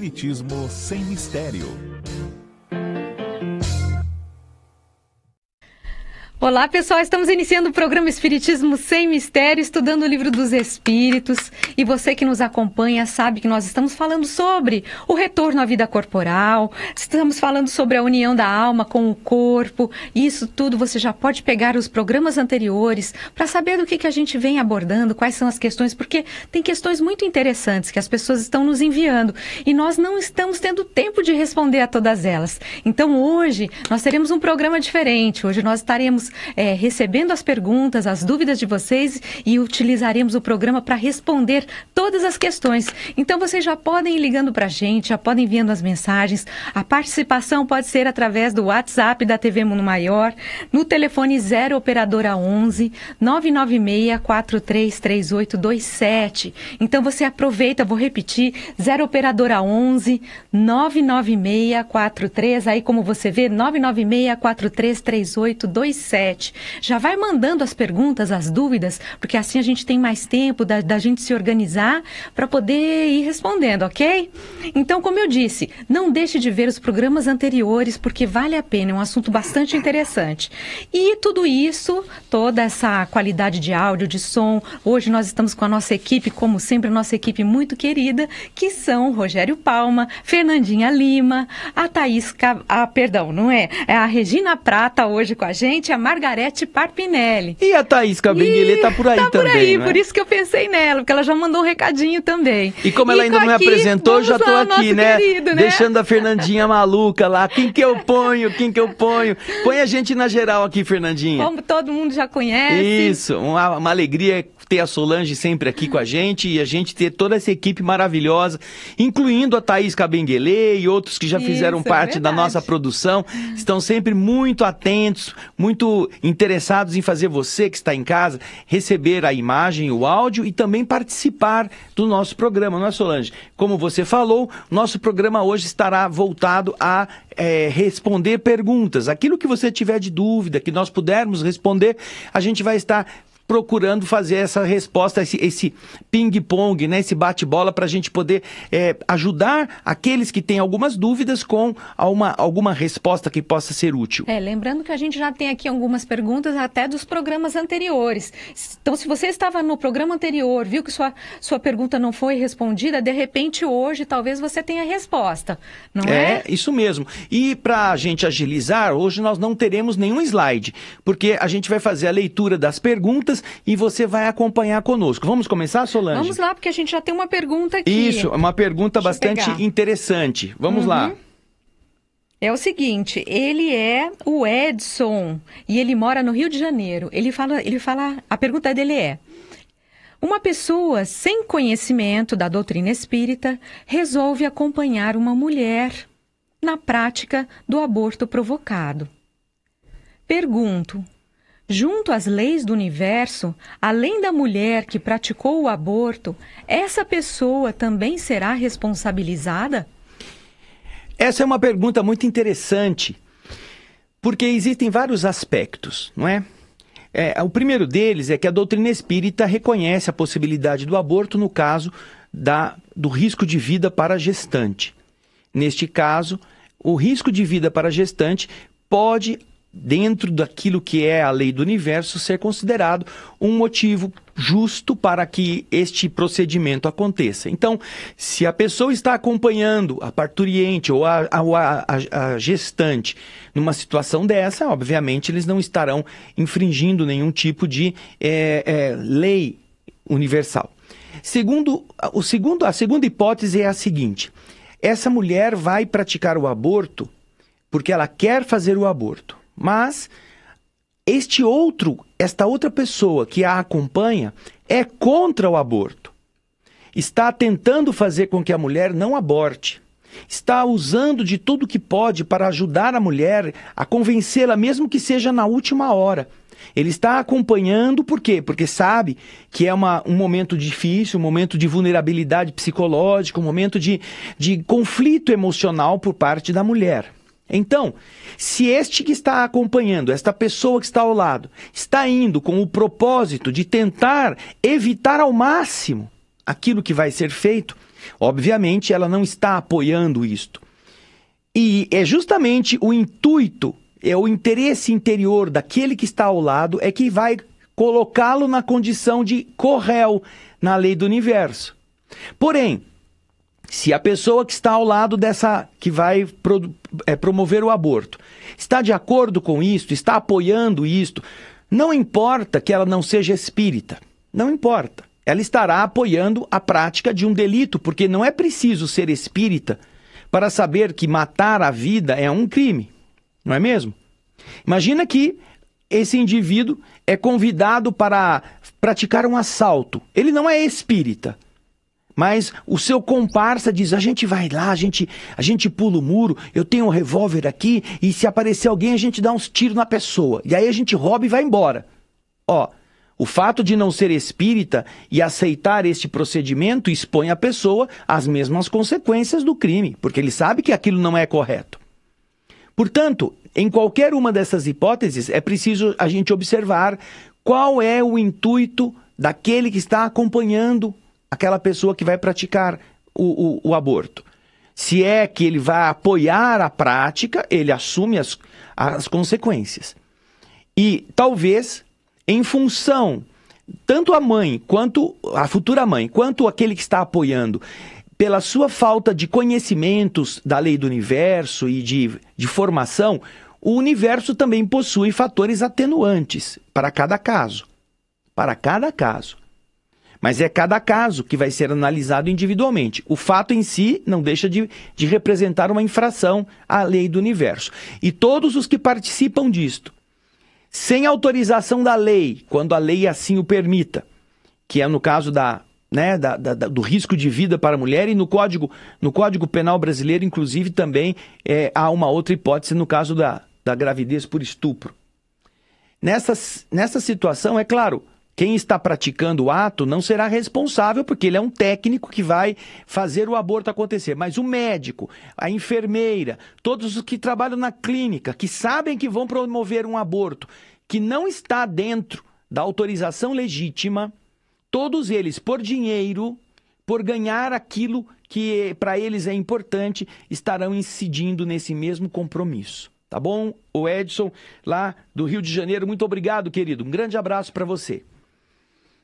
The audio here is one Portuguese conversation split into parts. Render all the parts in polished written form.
Espiritismo sem mistério. Olá pessoal, estamos iniciando o programa Espiritismo Sem Mistério, estudando o Livro dos Espíritos. E você que nos acompanha sabe que nós estamos falando sobre o retorno à vida corporal, estamos falando sobre a união da alma com o corpo. E isso tudo você já pode pegar os programas anteriores para saber do que a gente vem abordando, quais são as questões, porque tem questões muito interessantes que as pessoas estão nos enviando e nós não estamos tendo tempo de responder a todas elas. Então hoje nós teremos um programa diferente, hoje nós estaremos recebendo as perguntas, as dúvidas de vocês e utilizaremos o programa para responder todas as questões. Então vocês já podem ir ligando para a gente, já podem enviando as mensagens. A participação pode ser através do WhatsApp da TV Mundo Maior, no telefone 0 operadora 11 996 433827. Então você aproveita, vou repetir, 0 operadora 11 996 43, aí como você vê, 996 433827. Já vai mandando as perguntas, as dúvidas, porque assim a gente tem mais tempo da gente se organizar para poder ir respondendo, ok? Então, como eu disse, não deixe de ver os programas anteriores, porque vale a pena, é um assunto bastante interessante. E tudo isso, toda essa qualidade de áudio, de som, hoje nós estamos com a nossa equipe, como sempre, a nossa equipe muito querida, que são Rogério Palma, Fernandinha Lima, a Thaís, é a Regina Prata hoje com a gente, a Margarete Parpinelli. E a Thaís Cabenguele tá por aí também, por aí, né? Por isso que eu pensei nela, porque ela já mandou um recadinho também. E como ela ainda não me apresentou, já tô aqui, né? Querido, né? Deixando a Fernandinha maluca lá. Quem que eu ponho? Põe a gente na geral aqui, Fernandinha. Como todo mundo já conhece. Isso, uma alegria ter a Solange sempre aqui com a gente e a gente ter toda essa equipe maravilhosa, incluindo a Thaís Cabenguele e outros que já fizeram parte da nossa produção. Estão sempre muito atentos, muito interessados em fazer você que está em casa receber a imagem, o áudio e também participar do nosso programa, não é, Solange? Como você falou, nosso programa hoje estará voltado a responder perguntas. Aquilo que você tiver de dúvida, que nós pudermos responder, a gente vai estar procurando fazer essa resposta, esse ping-pong, né? Esse bate-bola para a gente poder ajudar aqueles que têm algumas dúvidas com alguma resposta que possa ser útil. Lembrando que a gente já tem aqui algumas perguntas até dos programas anteriores. Então, se você estava no programa anterior, viu que sua pergunta não foi respondida, de repente hoje talvez você tenha a resposta, não é? Isso mesmo. E para a gente agilizar, hoje nós não teremos nenhum slide, porque a gente vai fazer a leitura das perguntas e você vai acompanhar conosco. Vamos começar, Solange? Vamos lá, porque a gente já tem uma pergunta aqui. Isso, uma pergunta bastante interessante. Vamos lá. É o seguinte, ele é o Edson e ele mora no Rio de Janeiro. Ele fala, a pergunta dele é: uma pessoa sem conhecimento da doutrina espírita resolve acompanhar uma mulher na prática do aborto provocado. Pergunto: junto às leis do universo, além da mulher que praticou o aborto, essa pessoa também será responsabilizada? Essa é uma pergunta muito interessante, porque existem vários aspectos, não é? O primeiro deles é que a doutrina espírita reconhece a possibilidade do aborto no caso do risco de vida para a gestante. Neste caso, o risco de vida para a gestante pode, dentro daquilo que é a lei do universo, ser considerado um motivo justo para que este procedimento aconteça. Então, se a pessoa está acompanhando a parturiente ou a gestante numa situação dessa, obviamente eles não estarão infringindo nenhum tipo de lei universal. A segunda hipótese é a seguinte: essa mulher vai praticar o aborto porque ela quer fazer o aborto. Mas esta outra pessoa que a acompanha é contra o aborto. Está tentando fazer com que a mulher não aborte. Está usando de tudo que pode para ajudar a mulher a convencê-la, mesmo que seja na última hora. Ele está acompanhando, por quê? Porque sabe que é um momento difícil, um momento de vulnerabilidade psicológica, um momento de conflito emocional por parte da mulher. Então, se este que está acompanhando, esta pessoa que está ao lado, está indo com o propósito de tentar evitar ao máximo aquilo que vai ser feito, Obviamente, ela não está apoiando isto. E é justamente o intuito, é o interesse interior daquele que está ao lado, é que vai colocá-lo na condição de corréu na lei do universo. Porém, se a pessoa que está ao lado dessa, que vai promover o aborto, está de acordo com isto, está apoiando isto, não importa que ela não seja espírita, não importa. Ela estará apoiando a prática de um delito, porque não é preciso ser espírita para saber que matar a vida é um crime, não é mesmo? Imagina que esse indivíduo é convidado para praticar um assalto. Ele não é espírita, mas o seu comparsa diz, a gente vai lá, a gente pula o muro, eu tenho um revólver aqui, e se aparecer alguém a gente dá uns tiros na pessoa. E aí a gente rouba e vai embora. Ó, o fato de não ser espírita e aceitar este procedimento expõe a pessoa às mesmas consequências do crime, porque ele sabe que aquilo não é correto. Portanto, em qualquer uma dessas hipóteses, é preciso a gente observar qual é o intuito daquele que está acompanhando aquela pessoa que vai praticar o aborto. Se é que ele vai apoiar a prática, ele assume as consequências. E talvez, em função, tanto a mãe, quanto a futura mãe, quanto aquele que está apoiando, pela sua falta de conhecimentos da lei do universo e de formação, o universo também possui fatores atenuantes para cada caso. Para cada caso. Mas é cada caso que vai ser analisado individualmente. O fato em si não deixa de representar uma infração à lei do universo. E todos os que participam disto, sem autorização da lei, quando a lei assim o permita, que é no caso do risco de vida para a mulher, e no Código Penal brasileiro, inclusive, também há uma outra hipótese no caso da gravidez por estupro. Nessa situação, é claro, quem está praticando o ato não será responsável, porque ele é um técnico que vai fazer o aborto acontecer. Mas o médico, a enfermeira, todos os que trabalham na clínica, que sabem que vão promover um aborto, que não está dentro da autorização legítima, todos eles, por dinheiro, por ganhar aquilo que para eles é importante, estarão incidindo nesse mesmo compromisso. Tá bom? O Edson, lá do Rio de Janeiro, muito obrigado, querido. Um grande abraço para você.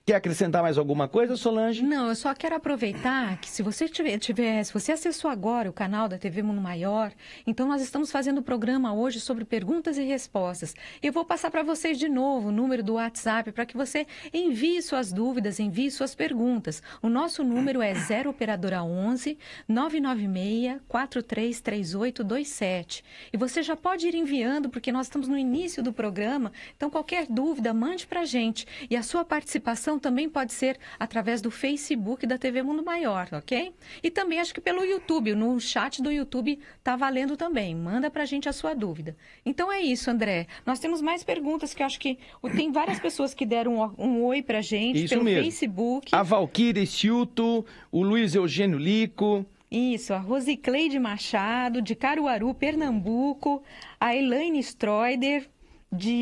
Quer acrescentar mais alguma coisa, Solange? Não, eu só quero aproveitar que se você se você acessou agora o canal da TV Mundo Maior, então nós estamos fazendo o programa hoje sobre perguntas e respostas. Eu vou passar para vocês de novo o número do WhatsApp para que você envie suas dúvidas, envie suas perguntas. O nosso número é 0 operadora 11 996 433827. E você já pode ir enviando, porque nós estamos no início do programa, então qualquer dúvida, mande para a gente. E a sua participação também pode ser através do Facebook da TV Mundo Maior, ok? E também acho que pelo YouTube, no chat do YouTube tá valendo também. Manda pra gente a sua dúvida. Então é isso, André. Nós temos mais perguntas que eu acho que tem várias pessoas que deram um oi pra gente isso pelo mesmo. Facebook. A Valquíria Silto, o Luiz Eugênio Lico. Isso, a Rosicleide Machado, de Caruaru, Pernambuco, a Elaine Stroider,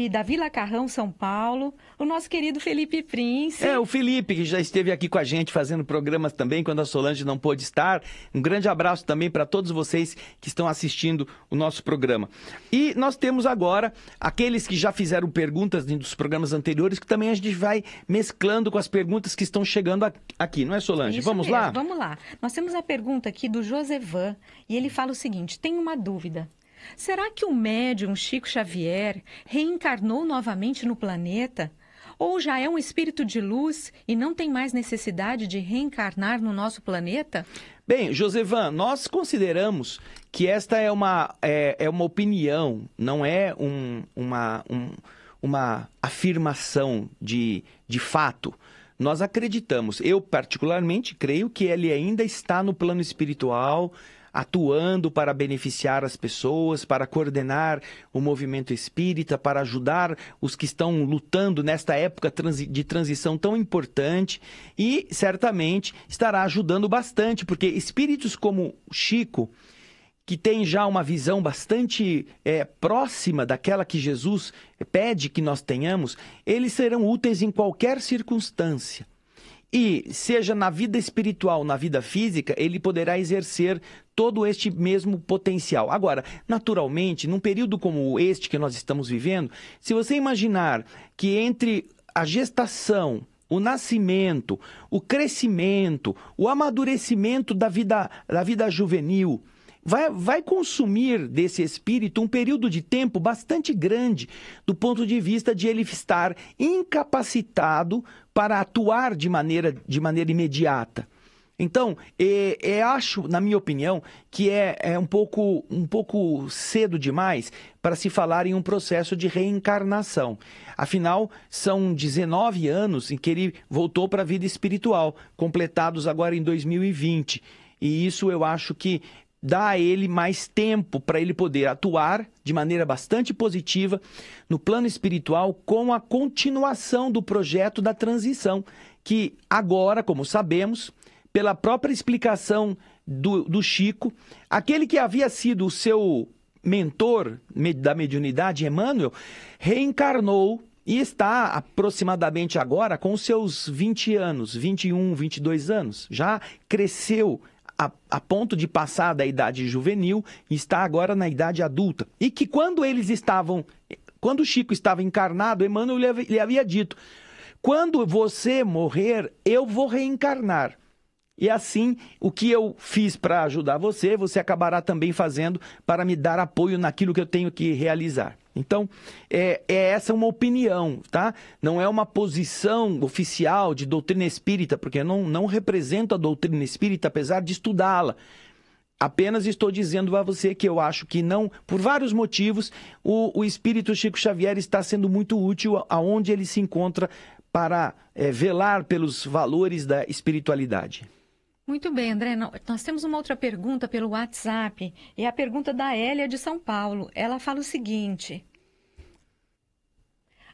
da Vila Carrão, São Paulo, o nosso querido Felipe Prince. O Felipe, que já esteve aqui com a gente fazendo programas também, quando a Solange não pôde estar. Um grande abraço também para todos vocês que estão assistindo o nosso programa. E nós temos agora aqueles que já fizeram perguntas dos programas anteriores, que também a gente vai mesclando com as perguntas que estão chegando aqui, não é, Solange? Isso Vamos mesmo, lá? Vamos lá. Nós temos a pergunta aqui do Josevan, e ele fala o seguinte: tem uma dúvida. Será que o médium Chico Xavier reencarnou novamente no planeta? Ou já é um espírito de luz e não tem mais necessidade de reencarnar no nosso planeta? Bem, Josevan, nós consideramos que esta é uma opinião, não é uma afirmação de fato. Nós acreditamos, eu particularmente creio que ele ainda está no plano espiritual, atuando para beneficiar as pessoas, para coordenar o movimento espírita, para ajudar os que estão lutando nesta época de transição tão importante, e certamente estará ajudando bastante, porque espíritos como Chico, que tem já uma visão bastante próxima daquela que Jesus pede que nós tenhamos, eles serão úteis em qualquer circunstância. E seja na vida espiritual, na vida física, ele poderá exercer todo este mesmo potencial. Agora, naturalmente, num período como este que nós estamos vivendo, se você imaginar que entre a gestação, o nascimento, o crescimento, o amadurecimento da vida juvenil, vai consumir desse espírito um período de tempo bastante grande, do ponto de vista de ele estar incapacitado para atuar de maneira imediata. Então, acho, na minha opinião, que é um pouco cedo demais para se falar em um processo de reencarnação. Afinal, são 19 anos em que ele voltou para a vida espiritual, completados agora em 2020. E isso eu acho que dá a ele mais tempo para ele poder atuar de maneira bastante positiva no plano espiritual com a continuação do projeto da transição, que agora, como sabemos, pela própria explicação do Chico, aquele que havia sido o seu mentor da mediunidade, Emmanuel, reencarnou e está aproximadamente agora com seus 20 anos, 21, 22 anos. Já cresceu a ponto de passar da idade juvenil e está agora na idade adulta. E que quando o Chico estava encarnado, Emmanuel lhe havia dito: quando você morrer, eu vou reencarnar. E assim, o que eu fiz para ajudar você, você acabará também fazendo para me dar apoio naquilo que eu tenho que realizar. Então, essa uma opinião, tá? Não é uma posição oficial de doutrina espírita, porque eu não represento a doutrina espírita, apesar de estudá-la. Apenas estou dizendo a você que eu acho que não, por vários motivos, o espírito Chico Xavier está sendo muito útil aonde ele se encontra para velar pelos valores da espiritualidade. Muito bem, André. Nós temos uma outra pergunta pelo WhatsApp. É a pergunta da Hélia de São Paulo. Ela fala o seguinte: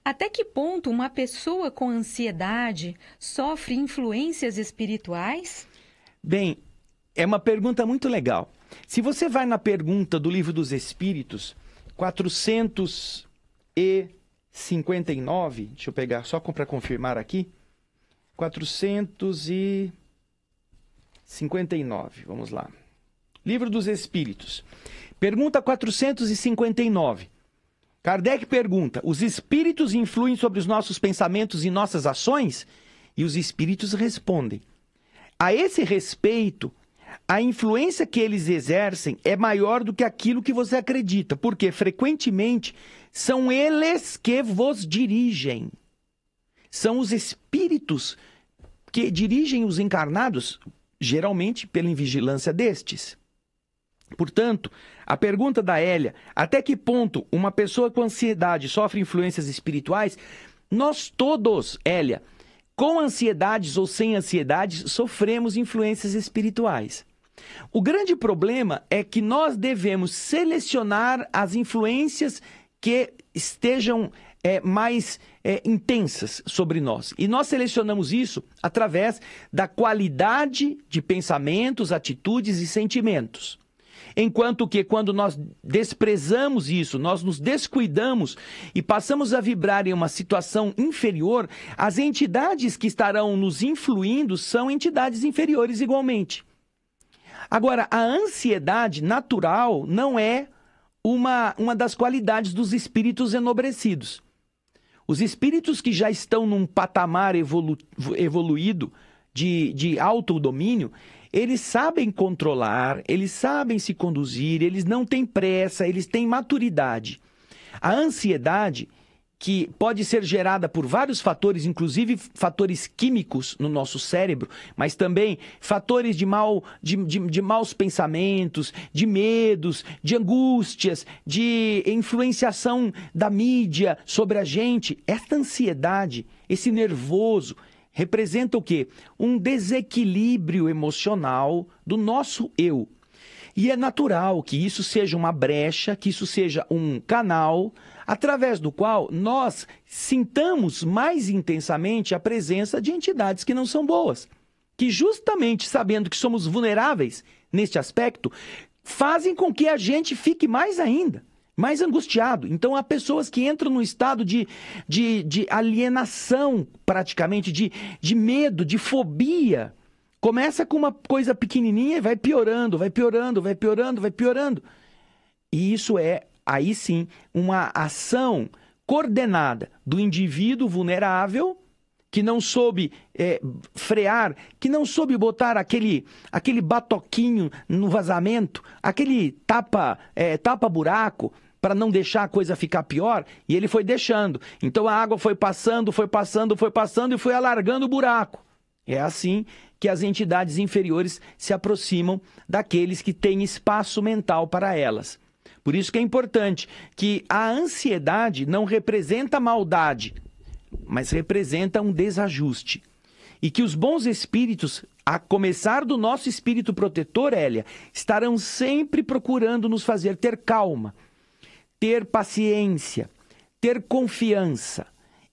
até que ponto uma pessoa com ansiedade sofre influências espirituais? Bem, é uma pergunta muito legal. Se você vai na pergunta do Livro dos Espíritos, 459, deixa eu pegar só para confirmar aqui, 459, vamos lá. Livro dos Espíritos. Pergunta 459. Kardec pergunta: os espíritos influem sobre os nossos pensamentos e nossas ações? E os espíritos respondem: a esse respeito, a influência que eles exercem é maior do que aquilo que você acredita, porque frequentemente são eles que vos dirigem. São os espíritos que dirigem os encarnados, geralmente pela invigilância destes. Portanto, a pergunta da Hélia: até que ponto uma pessoa com ansiedade sofre influências espirituais? Nós todos, Hélia, com ansiedades ou sem ansiedades, sofremos influências espirituais. O grande problema é que nós devemos selecionar as influências que estejam mais intensas sobre nós. E nós selecionamos isso através da qualidade de pensamentos, atitudes e sentimentos. Enquanto que quando nós desprezamos isso, nós nos descuidamos e passamos a vibrar em uma situação inferior, as entidades que estarão nos influindo são entidades inferiores igualmente. Agora, a ansiedade natural não é uma das qualidades dos espíritos enobrecidos. Os espíritos que já estão num patamar evoluído de autodomínio, eles sabem controlar, eles sabem se conduzir, eles não têm pressa, eles têm maturidade. A ansiedade, que pode ser gerada por vários fatores, inclusive fatores químicos no nosso cérebro, mas também fatores de maus pensamentos, de medos, de angústias, de influenciação da mídia sobre a gente. Esta ansiedade, esse nervoso, representa o quê? Um desequilíbrio emocional do nosso eu. E é natural que isso seja uma brecha, que isso seja um canal através do qual nós sintamos mais intensamente a presença de entidades que não são boas, que justamente sabendo que somos vulneráveis neste aspecto, fazem com que a gente fique mais ainda mais angustiado. Então, há pessoas que entram num estado de alienação, praticamente, de medo, de fobia. Começa com uma coisa pequenininha e vai piorando, vai piorando, vai piorando, vai piorando. E isso é, aí sim, uma ação coordenada do indivíduo vulnerável que não soube frear, que não soube botar aquele batoquinho no vazamento, aquele tapa-buraco, para não deixar a coisa ficar pior, e ele foi deixando. Então a água foi passando, foi passando, foi passando e foi alargando o buraco. É assim que as entidades inferiores se aproximam daqueles que têm espaço mental para elas. Por isso que é importante que a ansiedade não representa maldade, mas representa um desajuste. E que os bons espíritos, a começar do nosso espírito protetor, Hélia, estarão sempre procurando nos fazer ter calma, ter paciência, ter confiança.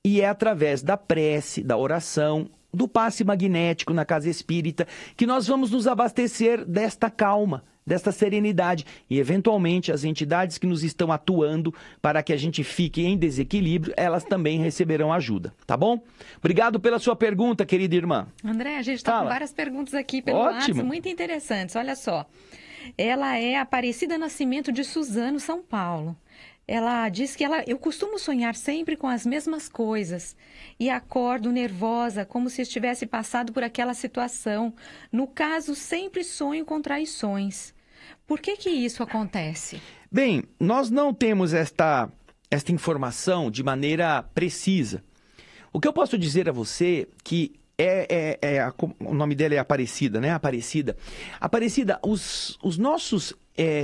E é através da prece, da oração, do passe magnético na casa espírita, que nós vamos nos abastecer desta calma, desta serenidade. E, eventualmente, as entidades que nos estão atuando para que a gente fique em desequilíbrio, elas também receberão ajuda, tá bom? Obrigado pela sua pergunta, querida irmã. André, a gente está com várias perguntas aqui pelo WhatsApp, muito interessantes. Olha só, ela é Aparecida Nascimento de Suzano, São Paulo. Ela diz que eu costumo sonhar sempre com as mesmas coisas e acordo nervosa, como se estivesse passado por aquela situação. No caso, sempre sonho com traições. Por que isso acontece? Bem, nós não temos esta informação de maneira precisa. O que eu posso dizer a você que o nome dela é Aparecida, né? Aparecida. Aparecida, os nossos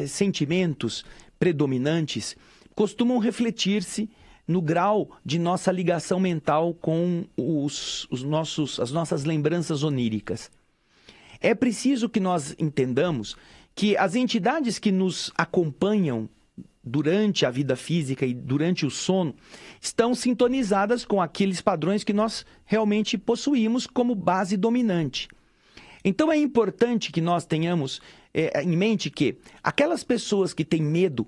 sentimentos predominantes costumam refletir-se no grau de nossa ligação mental com as nossas lembranças oníricas. É preciso que nós entendamos que as entidades que nos acompanham durante a vida física e durante o sono estão sintonizadas com aqueles padrões que nós realmente possuímos como base dominante. Então é importante que nós tenhamos em mente que aquelas pessoas que têm medo,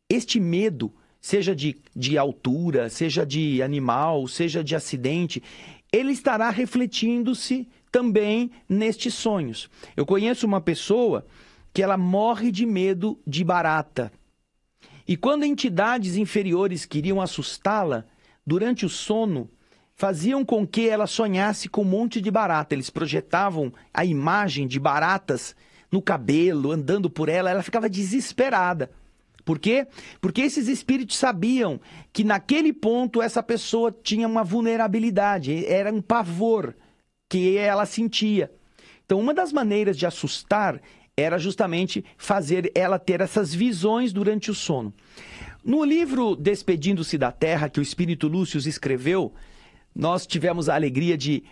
este medo, seja de altura, seja de animal, seja de acidente, ele estará refletindo-se também nestes sonhos. Eu conheço uma pessoa que ela morre de medo de barata. E quando entidades inferiores queriam assustá-la, durante o sono, faziam com que ela sonhasse com um monte de barata. Eles projetavam a imagem de baratas no cabelo, andando por ela, ela ficava desesperada. Por quê? Porque esses espíritos sabiam que naquele ponto essa pessoa tinha uma vulnerabilidade, era um pavor que ela sentia. Então, uma das maneiras de assustar era justamente fazer ela ter essas visões durante o sono. No livro Despedindo-se da Terra, que o Espírito Lúcio escreveu, nós tivemos a alegria de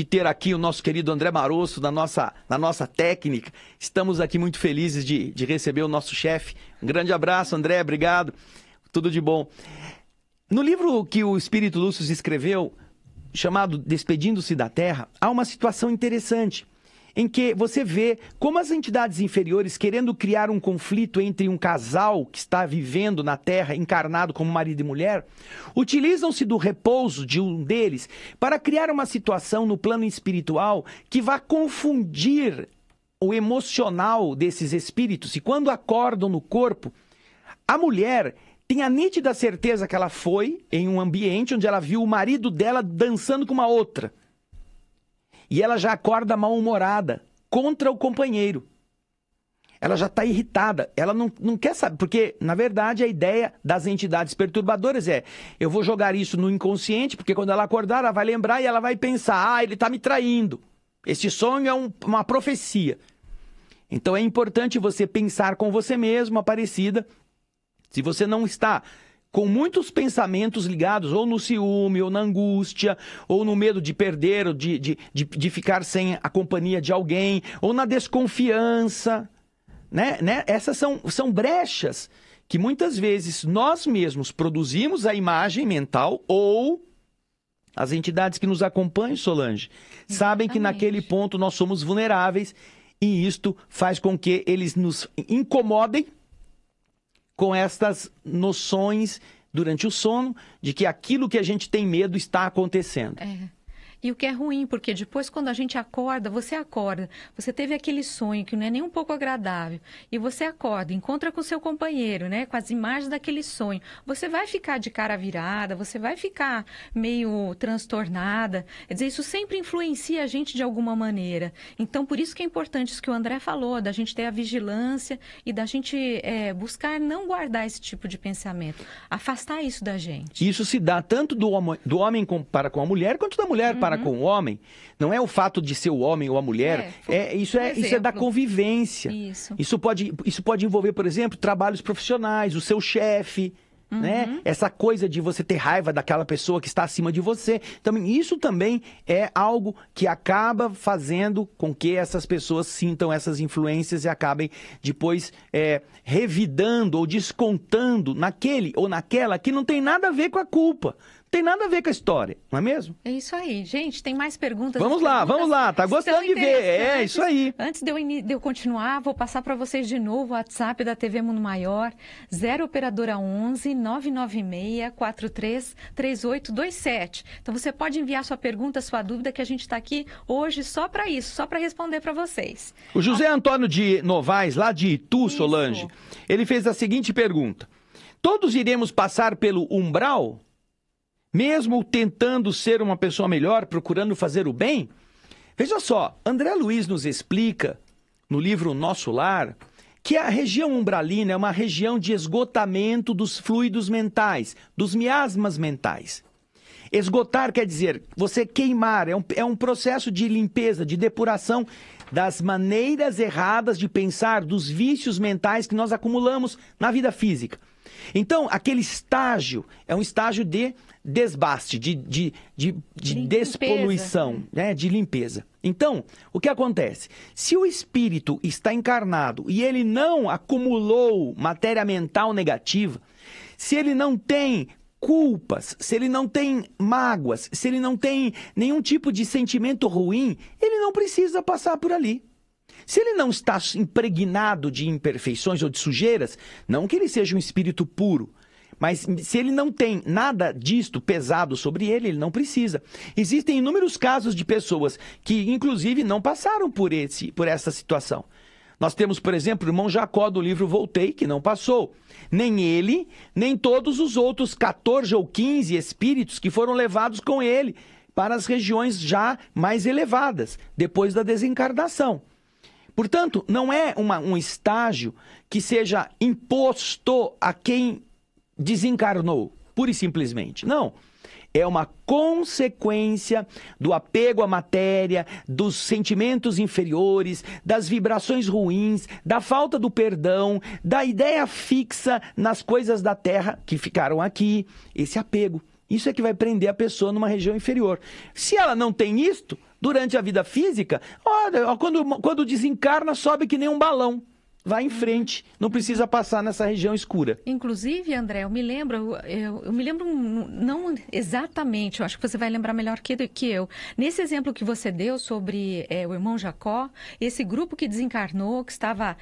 ter aqui o nosso querido André Marosso na nossa técnica. Estamos aqui muito felizes de receber o nosso chefe. Um grande abraço, André, obrigado. Tudo de bom. No livro que o Espírito Lúcio escreveu, chamado Despedindo-se da Terra, há uma situação interessante, em que você vê como as entidades inferiores, querendo criar um conflito entre um casal que está vivendo na Terra, encarnado como marido e mulher, utilizam-se do repouso de um deles para criar uma situação no plano espiritual que vai confundir o emocional desses espíritos. E quando acordam no corpo, a mulher tem a nítida certeza que ela foi em um ambiente onde ela viu o marido dela dançando com uma outra. E ela já acorda mal-humorada contra o companheiro. Ela já está irritada. Ela não quer saber. Porque, na verdade, a ideia das entidades perturbadoras é: eu vou jogar isso no inconsciente, porque quando ela acordar, ela vai lembrar e ela vai pensar: ele está me traindo. Este sonho é uma profecia. Então é importante você pensar com você mesmo, Aparecida. Se você não está com muitos pensamentos ligados ou no ciúme, ou na angústia, ou no medo de perder, ou de ficar sem a companhia de alguém, ou na desconfiança, né? Essas são brechas que muitas vezes nós mesmos produzimos a imagem mental, ou as entidades que nos acompanham, Solange, sabem que naquele ponto nós somos vulneráveis, e isto faz com que eles nos incomodem com estas noções durante o sono de que aquilo que a gente tem medo está acontecendo. E o que é ruim, porque depois quando a gente acorda, você teve aquele sonho que não é nem um pouco agradável, e você acorda, encontra com o seu companheiro, né, com as imagens daquele sonho, você vai ficar de cara virada, você vai ficar meio transtornada, quer dizer, isso sempre influencia a gente de alguma maneira. Então, por isso que é importante isso que o André falou, da gente ter a vigilância e da gente buscar não guardar esse tipo de pensamento, afastar isso da gente. Isso se dá tanto do homem para com a mulher, quanto da mulher para com o homem. Não é o fato de ser o homem ou a mulher, isso é da convivência. Isso pode envolver, por exemplo, trabalhos profissionais, o seu chefe, né? Essa coisa de você ter raiva daquela pessoa que está acima de você. Então, isso também é algo que acaba fazendo com que essas pessoas sintam essas influências e acabem depois revidando ou descontando naquele ou naquela que não tem nada a ver com a culpa. Tem nada a ver com a história, não é mesmo? É isso aí. Gente, tem mais perguntas. Vamos lá. Tá gostando de ver. É isso aí. Antes de eu continuar, vou passar para vocês de novo o WhatsApp da TV Mundo Maior, 0 operadora 11 996 43 3827. Então você pode enviar sua pergunta, sua dúvida, que a gente está aqui hoje só para isso, só para responder para vocês. O José Antônio de Novaes, lá de Itu, Solange, ele fez a seguinte pergunta: todos iremos passar pelo umbral? Mesmo tentando ser uma pessoa melhor, procurando fazer o bem? Veja só, André Luiz nos explica, no livro Nosso Lar, que a região umbralina é uma região de esgotamento dos fluidos mentais, dos miasmas mentais. Esgotar quer dizer você queimar, é um processo de limpeza, de depuração das maneiras erradas de pensar, dos vícios mentais que nós acumulamos na vida física. Então, aquele estágio é um estágio de desbaste, de despoluição, né? De limpeza. Então, o que acontece? Se o espírito está encarnado e ele não acumulou matéria mental negativa, se ele não tem culpas, se ele não tem mágoas, se ele não tem nenhum tipo de sentimento ruim, ele não precisa passar por ali. Se ele não está impregnado de imperfeições ou de sujeiras, não que ele seja um espírito puro, mas se ele não tem nada disto pesado sobre ele, ele não precisa. Existem inúmeros casos de pessoas que, inclusive, não passaram por essa situação. Nós temos, por exemplo, o irmão Jacó do livro Voltei, que não passou. Nem ele, nem todos os outros 14 ou 15 espíritos que foram levados com ele para as regiões já mais elevadas, depois da desencarnação. Portanto, não é um estágio que seja imposto a quem desencarnou, pura e simplesmente. Não. É uma consequência do apego à matéria, dos sentimentos inferiores, das vibrações ruins, da falta do perdão, da ideia fixa nas coisas da terra que ficaram aqui. Esse apego. Isso é que vai prender a pessoa numa região inferior. Se ela não tem isto, durante a vida física, olha, quando desencarna, sobe que nem um balão. Vai em frente, não precisa passar nessa região escura. Inclusive, André, eu me lembro, não exatamente, eu acho que você vai lembrar melhor que eu. Nesse exemplo que você deu sobre o irmão Jacó, esse grupo que desencarnou, que estava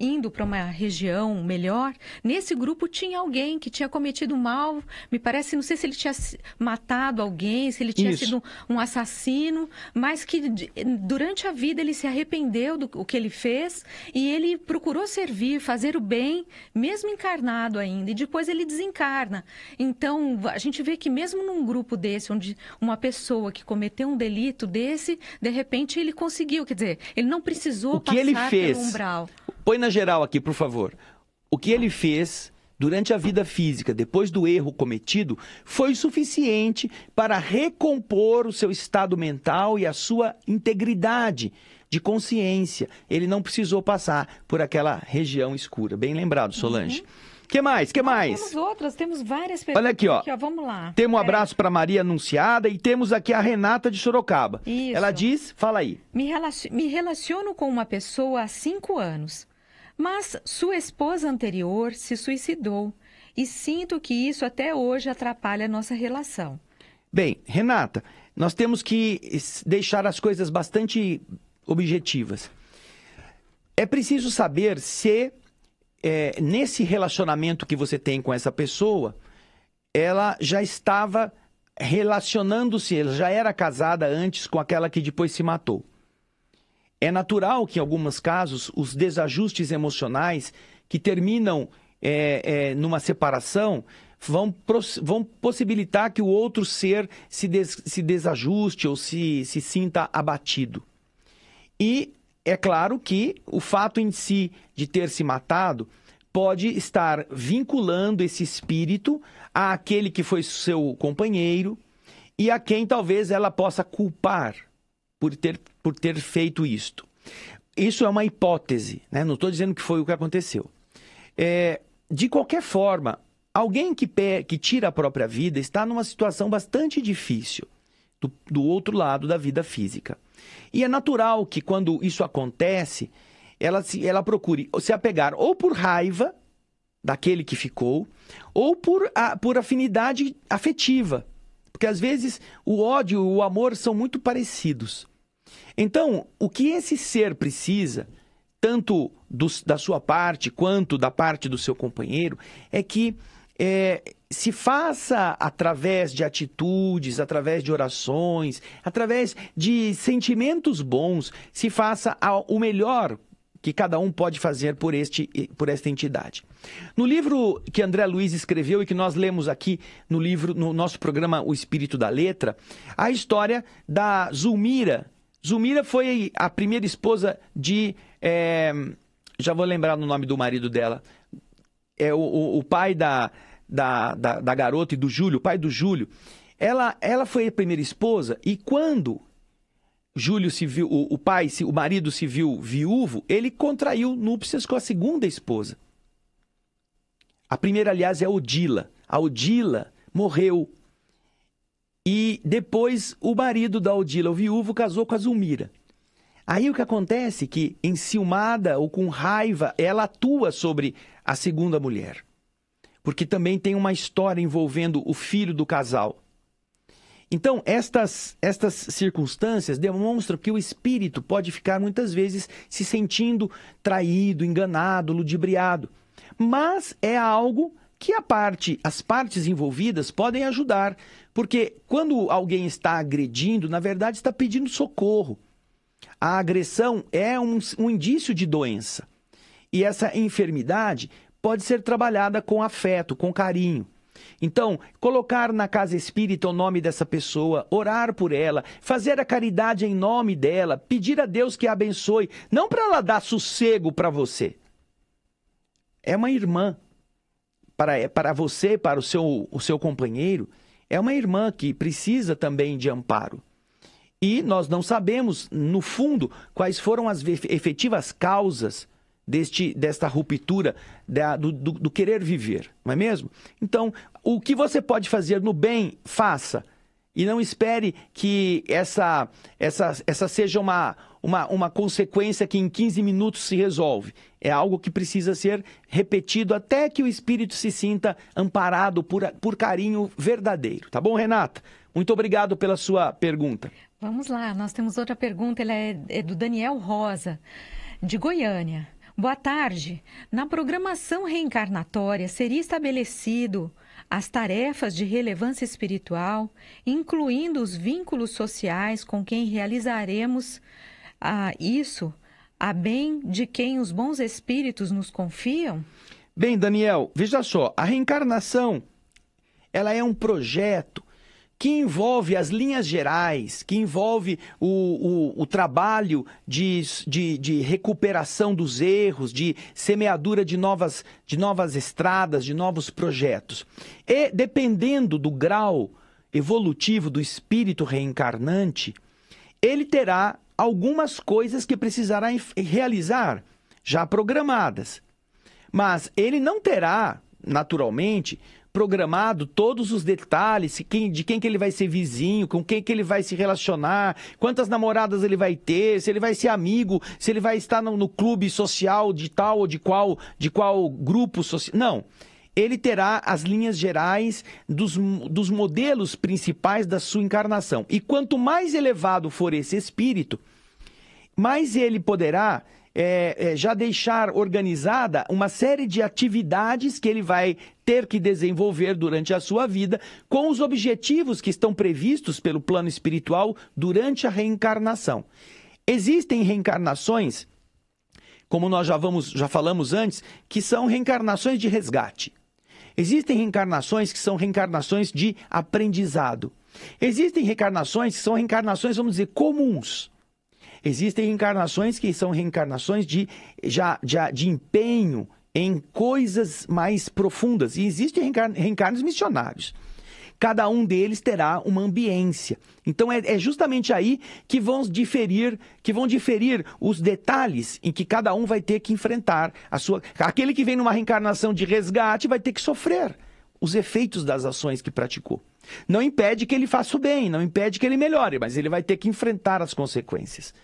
indo para uma região melhor, nesse grupo tinha alguém que tinha cometido mal, me parece, não sei se ele tinha matado alguém, se ele tinha sido um assassino, mas que durante a vida ele se arrependeu do que ele fez e ele procurou servir, fazer o bem, mesmo encarnado ainda, e depois ele desencarna. Então, a gente vê que mesmo num grupo desse, onde uma pessoa que cometeu um delito desse, de repente ele conseguiu, quer dizer, ele não precisou passar pelo umbral. Põe na geral aqui, por favor. O que ele fez durante a vida física, depois do erro cometido, foi suficiente para recompor o seu estado mental e a sua integridade de consciência. Ele não precisou passar por aquela região escura. Bem lembrado, Solange. Que mais? Temos outras, temos várias perguntas. Olha aqui, ó. Vamos lá. Temos um abraço para Maria Anunciada e temos aqui a Renata de Sorocaba. Isso. Ela diz, fala aí. Me relaciono com uma pessoa há 5 anos, mas sua esposa anterior se suicidou e sinto que isso até hoje atrapalha a nossa relação. Bem, Renata, nós temos que deixar as coisas bastante objetivas. É preciso saber se nesse relacionamento que você tem com essa pessoa, ela já estava relacionando-se, ela já era casada antes com aquela que depois se matou. É natural que, em alguns casos, os desajustes emocionais que terminam numa separação vão possibilitar que o outro ser se desajuste ou se sinta abatido. E é claro que o fato em si de ter se matado pode estar vinculando esse espírito àquele que foi seu companheiro e a quem talvez ela possa culpar por ter feito isto. Isso é uma hipótese, né? Não estou dizendo que foi o que aconteceu. De qualquer forma, alguém que tira a própria vida está numa situação bastante difícil do outro lado da vida física. E é natural que quando isso acontece, ela procure se apegar ou por raiva daquele que ficou, ou por afinidade afetiva. Porque às vezes o ódio e o amor são muito parecidos. Então, o que esse ser precisa, tanto da sua parte quanto da parte do seu companheiro, é que se faça através de atitudes, através de orações, através de sentimentos bons, se faça o melhor que cada um pode fazer por esta entidade. No livro que André Luiz escreveu e que nós lemos aqui no nosso programa O Espírito da Letra, a história da Zulmira. Zulmira foi a primeira esposa de... já vou lembrar no nome do marido dela. É o pai da garota e do Júlio, o pai do Júlio. Ela foi a primeira esposa e quando Júlio se viu, o marido se viu viúvo, ele contraiu núpcias com a segunda esposa. A primeira, aliás, é a Odila. A Odila morreu. E depois o marido da Odila, o viúvo, casou com a Zulmira. Aí o que acontece é que, enciumada ou com raiva, ela atua sobre a segunda mulher. Porque também tem uma história envolvendo o filho do casal. Então, estas circunstâncias demonstram que o espírito pode ficar muitas vezes se sentindo traído, enganado, ludibriado. Mas é algo que as partes envolvidas podem ajudar. Porque quando alguém está agredindo, na verdade está pedindo socorro. A agressão é um indício de doença. E essa enfermidade pode ser trabalhada com afeto, com carinho. Então, colocar na casa espírita o nome dessa pessoa, orar por ela, fazer a caridade em nome dela, pedir a Deus que a abençoe, não para ela dar sossego para você. É uma irmã. Para você, para o seu companheiro, é uma irmã que precisa também de amparo. E nós não sabemos, no fundo, quais foram as efetivas causas desta ruptura, do querer viver, não é mesmo? Então, o que você pode fazer no bem, faça. E não espere que essa seja uma consequência que em 15 minutos se resolve. É algo que precisa ser repetido até que o espírito se sinta amparado por carinho verdadeiro. Tá bom, Renata? Muito obrigado pela sua pergunta. Vamos lá, nós temos outra pergunta, ela é do Daniel Rosa, de Goiânia. Boa tarde. Na programação reencarnatória seria estabelecido as tarefas de relevância espiritual, incluindo os vínculos sociais com quem realizaremos isso, a bem de quem os bons espíritos nos confiam? Bem, Daniel, veja só, a reencarnação, ela é um projeto que envolve as linhas gerais, que envolve o trabalho de recuperação dos erros, de semeadura de novas estradas, de novos projetos. E, dependendo do grau evolutivo do espírito reencarnante, ele terá algumas coisas que precisará realizar, já programadas. Mas ele não terá, naturalmente, programado todos os detalhes, de quem que ele vai ser vizinho, com quem que ele vai se relacionar, quantas namoradas ele vai ter, se ele vai ser amigo, se ele vai estar no clube social de tal ou de qual grupo social. Não. Ele terá as linhas gerais dos modelos principais da sua encarnação. E quanto mais elevado for esse espírito, mais ele poderá já deixar organizada uma série de atividades que ele vai ter que desenvolver durante a sua vida com os objetivos que estão previstos pelo plano espiritual durante a reencarnação. Existem reencarnações, como nós já falamos antes, que são reencarnações de resgate. Existem reencarnações que são reencarnações de aprendizado. Existem reencarnações que são reencarnações, vamos dizer, comuns. Existem reencarnações que são reencarnações de empenho em coisas mais profundas. E existem reencarnos missionários. Cada um deles terá uma ambiência. Então é justamente aí que vão diferir os detalhes em que cada um vai ter que enfrentar a sua. Aquele que vem numa reencarnação de resgate vai ter que sofrer os efeitos das ações que praticou. Não impede que ele faça o bem, não impede que ele melhore, mas ele vai ter que enfrentar as consequências.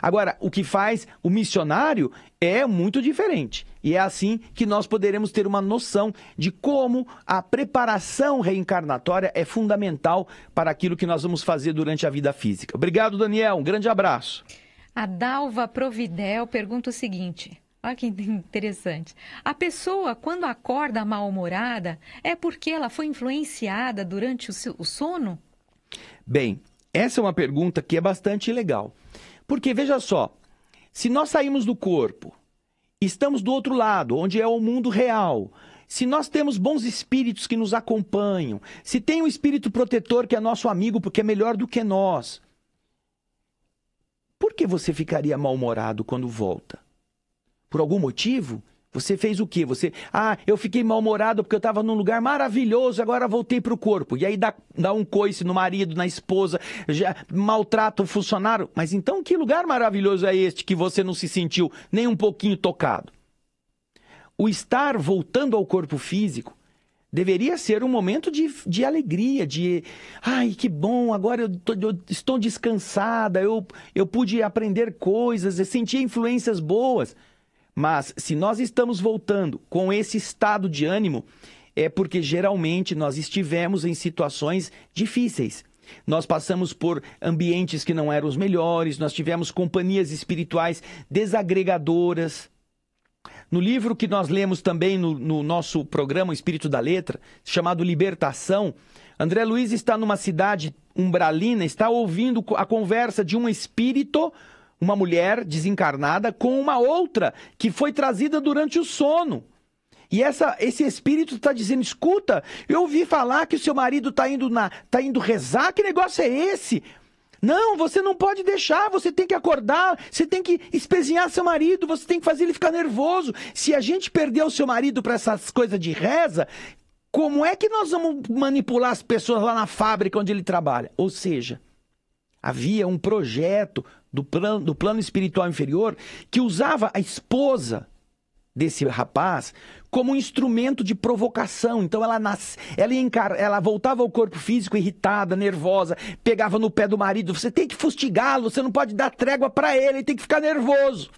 Agora, o que faz o missionário é muito diferente. E é assim que nós poderemos ter uma noção de como a preparação reencarnatória é fundamental para aquilo que nós vamos fazer durante a vida física. Obrigado, Daniel. Um grande abraço. A Dalva Providel pergunta o seguinte. Olha que interessante. A pessoa, quando acorda mal-humorada, é porque ela foi influenciada durante o sono? Bem, essa é uma pergunta que é bastante legal. Porque, veja só, se nós saímos do corpo, estamos do outro lado, onde é o mundo real, se nós temos bons espíritos que nos acompanham, se tem um espírito protetor que é nosso amigo porque é melhor do que nós, por que você ficaria mal-humorado quando volta? Por algum motivo? Você fez o quê? Eu fiquei mal-humorado porque eu estava num lugar maravilhoso, agora voltei para o corpo. E aí dá um coice no marido, na esposa, já maltrata o funcionário. Mas então que lugar maravilhoso é este que você não se sentiu nem um pouquinho tocado? O estar voltando ao corpo físico deveria ser um momento de alegria, ai, que bom, agora eu estou descansada, eu pude aprender coisas, eu senti influências boas. Mas se nós estamos voltando com esse estado de ânimo, é porque geralmente nós estivemos em situações difíceis. Nós passamos por ambientes que não eram os melhores, nós tivemos companhias espirituais desagregadoras. No livro que nós lemos também no nosso programa O Espírito da Letra, chamado Libertação, André Luiz está numa cidade umbralina, está ouvindo a conversa de um espírito, uma mulher desencarnada, com uma outra que foi trazida durante o sono. E esse espírito está dizendo, escuta, eu ouvi falar que o seu marido está indo rezar, que negócio é esse? Não, você não pode deixar, você tem que acordar, você tem que espezinhar seu marido, você tem que fazer ele ficar nervoso. Se a gente perder o seu marido para essas coisas de reza, como é que nós vamos manipular as pessoas lá na fábrica onde ele trabalha? Ou seja, havia um projeto do plano espiritual inferior que usava a esposa desse rapaz como um instrumento de provocação. Então ela voltava ao corpo físico irritada, nervosa, pegava no pé do marido, você tem que fustigá-lo, você não pode dar trégua para ele tem que ficar nervoso.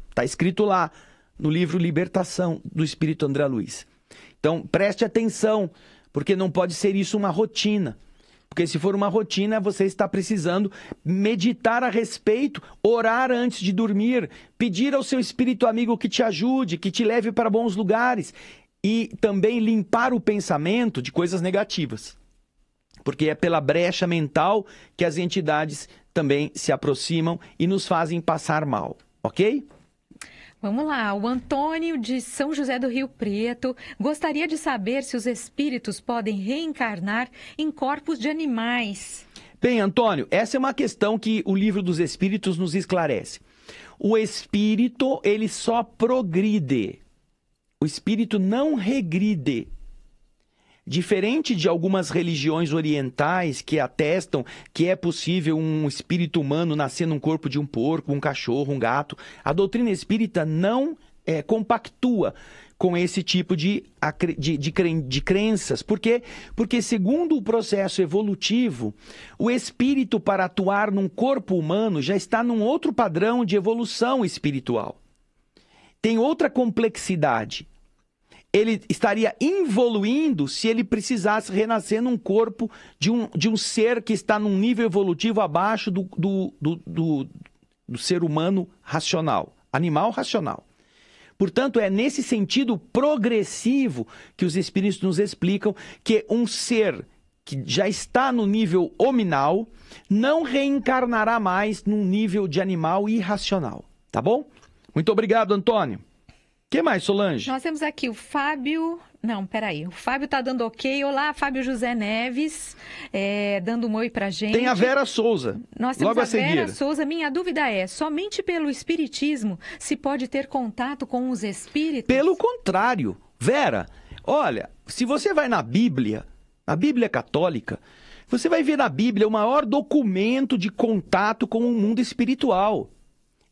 Está escrito lá no livro Libertação, do Espírito André Luiz. Então preste atenção, porque não pode ser isso uma rotina. Porque se for uma rotina, você está precisando meditar a respeito, orar antes de dormir, pedir ao seu espírito amigo que te ajude, que te leve para bons lugares e também limpar o pensamento de coisas negativas. Porque é pela brecha mental que as entidades também se aproximam e nos fazem passar mal, ok? Vamos lá, o Antônio de São José do Rio Preto gostaria de saber se os espíritos podem reencarnar em corpos de animais. Bem, Antônio, essa é uma questão que o Livro dos Espíritos nos esclarece. O espírito, ele só progride. O espírito não regride. Diferente de algumas religiões orientais que atestam que é possível um espírito humano nascer num corpo de um porco, um cachorro, um gato, a doutrina espírita não compactua com esse tipo de crenças. Por quê? Porque, segundo o processo evolutivo, o espírito, para atuar num corpo humano, já está num outro padrão de evolução espiritual. Tem outra complexidade. Ele estaria evoluindo se ele precisasse renascer num corpo de um ser que está num nível evolutivo abaixo do ser humano racional, animal racional. Portanto, é nesse sentido progressivo que os espíritos nos explicam que um ser que já está no nível hominal não reencarnará mais num nível de animal irracional. Tá bom? Muito obrigado, Antônio. O que mais, Solange? Nós temos aqui o Fábio... Não, peraí. O Fábio tá dando ok. Olá, Fábio José Neves, dando um oi pra gente. Tem a Vera Souza. Nós temos logo a a seguir. Vera Souza. Minha dúvida é, somente pelo espiritismo se pode ter contato com os espíritos? Pelo contrário. Vera, olha, se você vai na Bíblia católica, você vai ver na Bíblia o maior documento de contato com o mundo espiritual.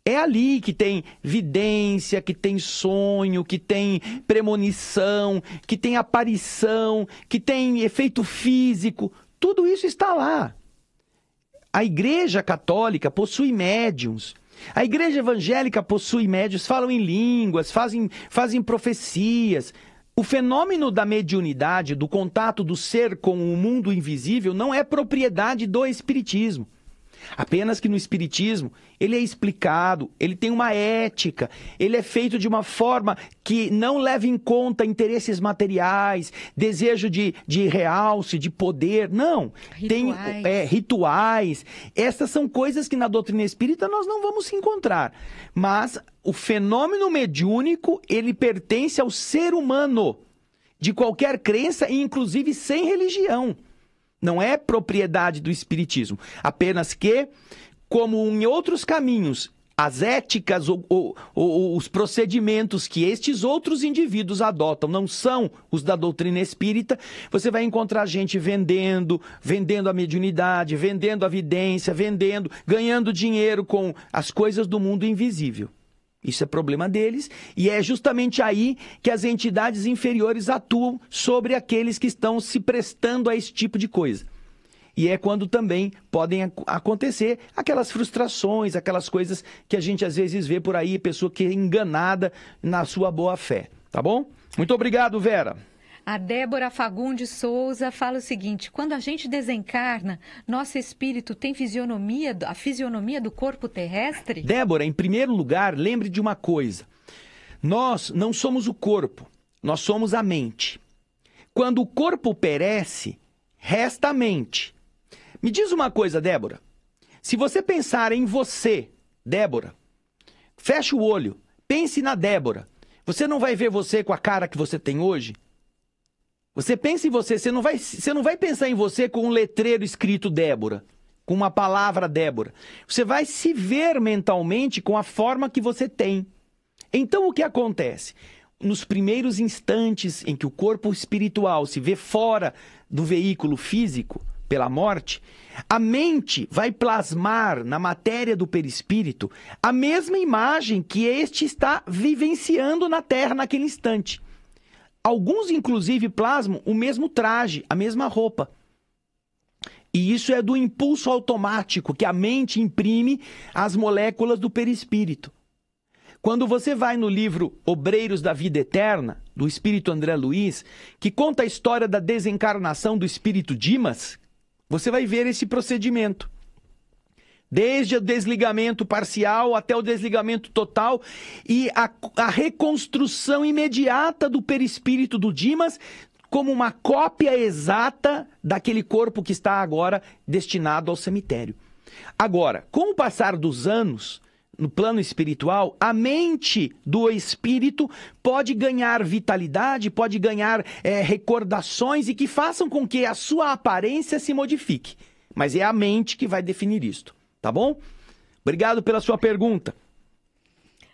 É ali que tem vidência, que tem sonho, que tem premonição, que tem aparição, que tem efeito físico. Tudo isso está lá. A Igreja Católica possui médiuns. A Igreja Evangélica possui médiuns, falam em línguas, fazem profecias. O fenômeno da mediunidade, do contato do ser com o mundo invisível, não é propriedade do espiritismo. Apenas que no espiritismo ele é explicado, ele tem uma ética, ele é feito de uma forma que não leva em conta interesses materiais, desejo de realce, de poder, não. Rituais. Tem rituais. Essas são coisas que na doutrina espírita nós não vamos encontrar. Mas o fenômeno mediúnico, ele pertence ao ser humano, de qualquer crença e inclusive sem religião. Não é propriedade do espiritismo. Apenas que, como em outros caminhos, as éticas ou os procedimentos que estes outros indivíduos adotam não são os da doutrina espírita, você vai encontrar gente vendendo a mediunidade, vendendo a vidência, ganhando dinheiro com as coisas do mundo invisível. Isso é problema deles e é justamente aí que as entidades inferiores atuam sobre aqueles que estão se prestando a esse tipo de coisa. E é quando também podem acontecer aquelas frustrações, aquelas coisas que a gente às vezes vê por aí, pessoa que é enganada na sua boa fé. Tá bom? Muito obrigado, Vera. A Débora Fagundes Souza fala o seguinte: quando a gente desencarna, nosso espírito tem a fisionomia do corpo terrestre? Débora, em primeiro lugar, lembre de uma coisa. Nós não somos o corpo, nós somos a mente. Quando o corpo perece, resta a mente. Me diz uma coisa, Débora. Se você pensar em você, Débora, feche o olho, pense na Débora. Você não vai ver você com a cara que você tem hoje? Você pensa em você não vai pensar em você com um letreiro escrito Débora, com uma palavra Débora. Você vai se ver mentalmente com a forma que você tem. Então o que acontece? Nos primeiros instantes em que o corpo espiritual se vê fora do veículo físico, pela morte, a mente vai plasmar na matéria do perispírito a mesma imagem que este está vivenciando na Terra naquele instante. Alguns, inclusive, plasmam o mesmo traje, a mesma roupa. E isso é do impulso automático que a mente imprime às moléculas do perispírito. Quando você vai no livro Obreiros da Vida Eterna, do espírito André Luiz, que conta a história da desencarnação do espírito Dimas, você vai ver esse procedimento. Desde o desligamento parcial até o desligamento total e a reconstrução imediata do perispírito do Dimas como uma cópia exata daquele corpo que está agora destinado ao cemitério. Agora, com o passar dos anos, no plano espiritual, a mente do espírito pode ganhar vitalidade, pode ganhar recordações e que façam com que a sua aparência se modifique. Mas é a mente que vai definir isto. Tá bom? Obrigado pela sua pergunta.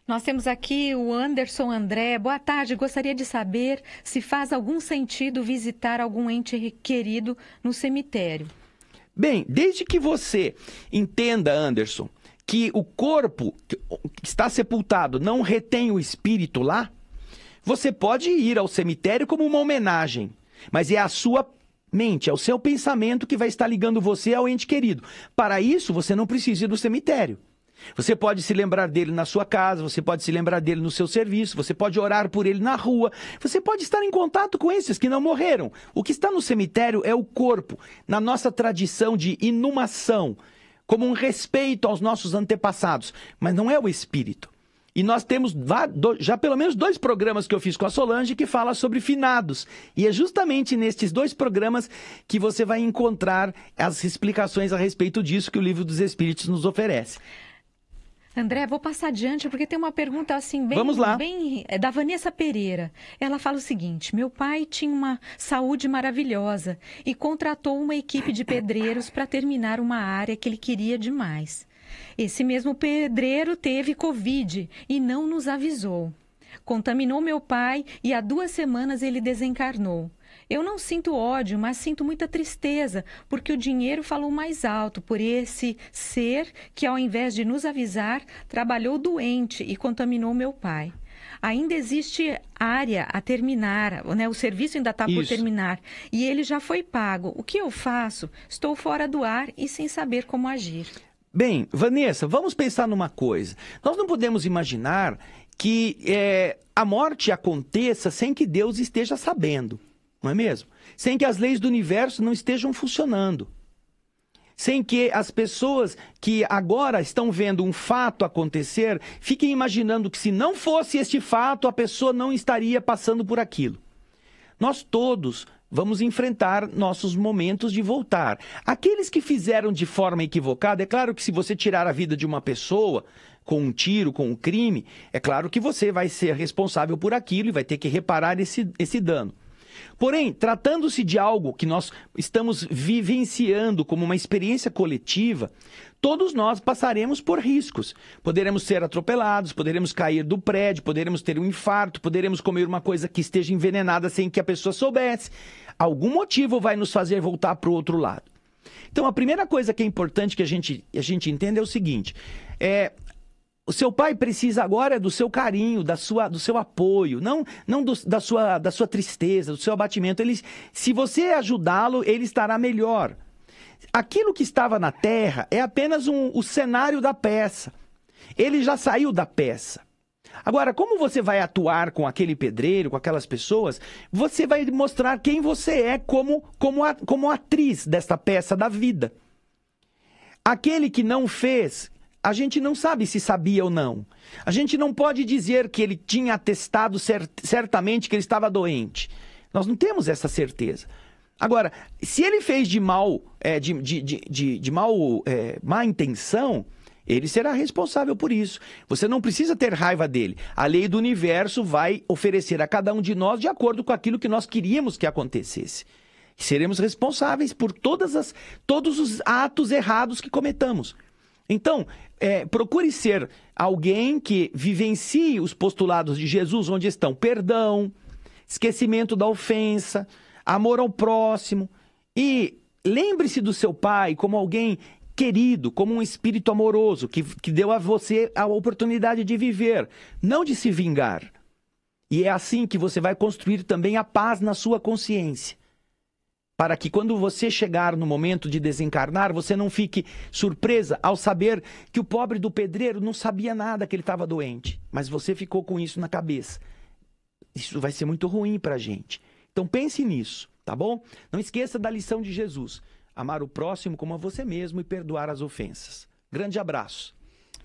Nós temos aqui o Anderson André. Boa tarde, gostaria de saber se faz algum sentido visitar algum ente querido no cemitério. Bem, desde que você entenda, Anderson, que o corpo que está sepultado não retém o espírito lá, você pode ir ao cemitério como uma homenagem, mas é a sua mente, é o seu pensamento que vai estar ligando você ao ente querido. Para isso, você não precisa ir do cemitério. Você pode se lembrar dele na sua casa, você pode se lembrar dele no seu serviço, você pode orar por ele na rua, você pode estar em contato com esses que não morreram. O que está no cemitério é o corpo, na nossa tradição de inumação, como um respeito aos nossos antepassados, mas não é o espírito. E nós temos já pelo menos 2 programas que eu fiz com a Solange que fala sobre finados. E é justamente nestes 2 programas que você vai encontrar as explicações a respeito disso que o Livro dos Espíritos nos oferece. André, vou passar adiante porque tem uma pergunta assim Vamos lá. da Vanessa Pereira. Ela fala o seguinte: meu pai tinha uma saúde maravilhosa e contratou uma equipe de pedreiros para terminar uma área que ele queria demais. Esse mesmo pedreiro teve Covid e não nos avisou. Contaminou meu pai e há 2 semanas ele desencarnou. Eu não sinto ódio, mas sinto muita tristeza, porque o dinheiro falou mais alto por esse ser que, ao invés de nos avisar, trabalhou doente e contaminou meu pai. Ainda existe área a terminar, né? O serviço ainda está por terminar e ele já foi pago. O que eu faço? Estou fora do ar e sem saber como agir. Bem, Vanessa, vamos pensar numa coisa. Nós não podemos imaginar que a morte aconteça sem que Deus esteja sabendo. Não é mesmo? Sem que as leis do universo não estejam funcionando. Sem que as pessoas que agora estão vendo um fato acontecer fiquem imaginando que se não fosse este fato, a pessoa não estaria passando por aquilo. Nós todos vamos enfrentar nossos momentos de voltar. Aqueles que fizeram de forma equivocada, é claro que se você tirar a vida de uma pessoa com um tiro, com um crime, é claro que você vai ser responsável por aquilo e vai ter que reparar esse dano. Porém, tratando-se de algo que nós estamos vivenciando como uma experiência coletiva, todos nós passaremos por riscos. Poderemos ser atropelados, poderemos cair do prédio, poderemos ter um infarto, poderemos comer uma coisa que esteja envenenada sem que a pessoa soubesse. Algum motivo vai nos fazer voltar para o outro lado. Então, a primeira coisa que é importante que a gente entenda é o seguinte: o seu pai precisa agora do seu carinho, do seu apoio, não da sua tristeza, do seu abatimento. Se você ajudá-lo, ele estará melhor. Aquilo que estava na terra é apenas o cenário da peça. Ele já saiu da peça. Agora, como você vai atuar com aquele pedreiro, com aquelas pessoas, você vai mostrar quem você é como atriz desta peça da vida. Aquele que não fez, a gente não sabe se sabia ou não. A gente não pode dizer que ele tinha atestado certamente que ele estava doente. Nós não temos essa certeza. Agora, se ele fez de má intenção, ele será responsável por isso. Você não precisa ter raiva dele. A lei do universo vai oferecer a cada um de nós de acordo com aquilo que nós queríamos que acontecesse. Seremos responsáveis por todos os atos errados que cometamos. Então, procure ser alguém que vivencie os postulados de Jesus, onde estão perdão, esquecimento da ofensa, amor ao próximo. E lembre-se do seu pai como alguém querido, como um espírito amoroso, que deu a você a oportunidade de viver, não de se vingar. E é assim que você vai construir também a paz na sua consciência. Para que quando você chegar no momento de desencarnar, você não fique surpresa ao saber que o pobre do pedreiro não sabia nada que ele estava doente. Mas você ficou com isso na cabeça. Isso vai ser muito ruim para a gente. Então pense nisso, tá bom? Não esqueça da lição de Jesus. Amar o próximo como a você mesmo e perdoar as ofensas. Grande abraço.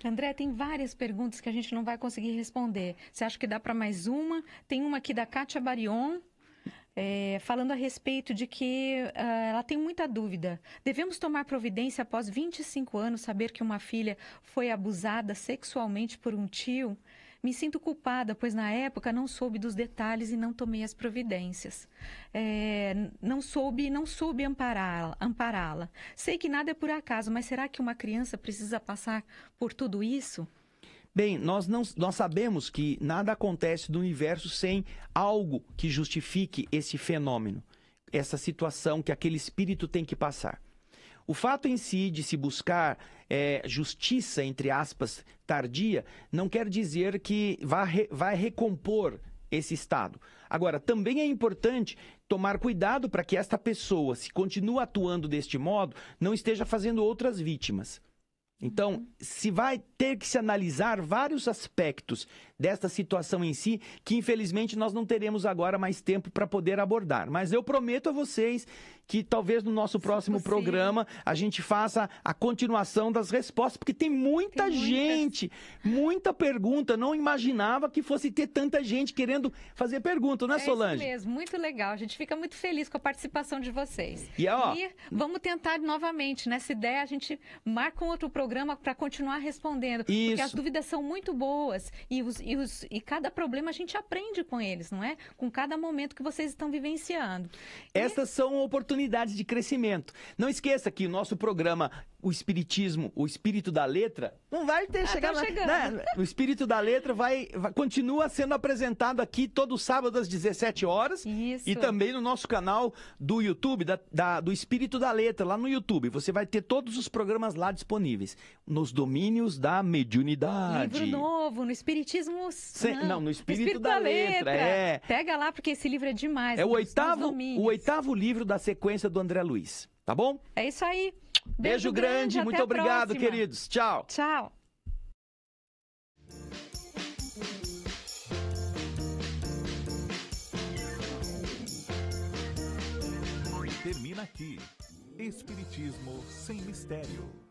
André, tem várias perguntas que a gente não vai conseguir responder. Você acha que dá para mais uma? Tem uma aqui da Kátia Barion. Falando a respeito de que ela tem muita dúvida. Devemos tomar providência após 25 anos, saber que uma filha foi abusada sexualmente por um tio? Me sinto culpada, pois na época não soube dos detalhes e não tomei as providências. Não soube ampará-la. Sei que nada é por acaso, mas será que uma criança precisa passar por tudo isso? Bem, nós sabemos que nada acontece no universo sem algo que justifique esse fenômeno, essa situação que aquele espírito tem que passar. O fato em si de se buscar justiça, entre aspas, tardia, não quer dizer que vai recompor esse estado. Agora, também é importante tomar cuidado para que esta pessoa, se continua atuando deste modo, não esteja fazendo outras vítimas. Então, se vai ter que se analisar vários aspectos desta situação em si, que infelizmente nós não teremos agora mais tempo para poder abordar. Mas eu prometo a vocês que talvez no nosso próximo programa a gente faça a continuação das respostas, porque tem muita gente, muita pergunta. Não imaginava que fosse ter tanta gente querendo fazer pergunta, não é, Solange? Isso mesmo, muito legal. A gente fica muito feliz com a participação de vocês. E vamos tentar novamente, nessa ideia, a gente marca um outro programa para continuar respondendo. Isso. Porque as dúvidas são muito boas e cada problema a gente aprende com eles, não é? Com cada momento que vocês estão vivenciando. Essas são oportunidades de crescimento. Não esqueça que o nosso programa, o Espiritismo, o Espírito da Letra, não vai ter chegado lá, né? O Espírito da Letra continua sendo apresentado aqui todo sábado às 17 horas. Isso. E também no nosso canal do YouTube, do Espírito da Letra, lá no YouTube. Você vai ter todos os programas lá disponíveis, nos domínios da mediunidade. Livro novo, no Espiritismo... no Espírito da Letra. Pega lá, porque esse livro é demais. É o oitavo livro da sequência do André Luiz. Tá bom? É isso aí. Beijo grande, muito obrigado, queridos. Tchau. Tchau. Termina aqui. Espiritismo sem mistério.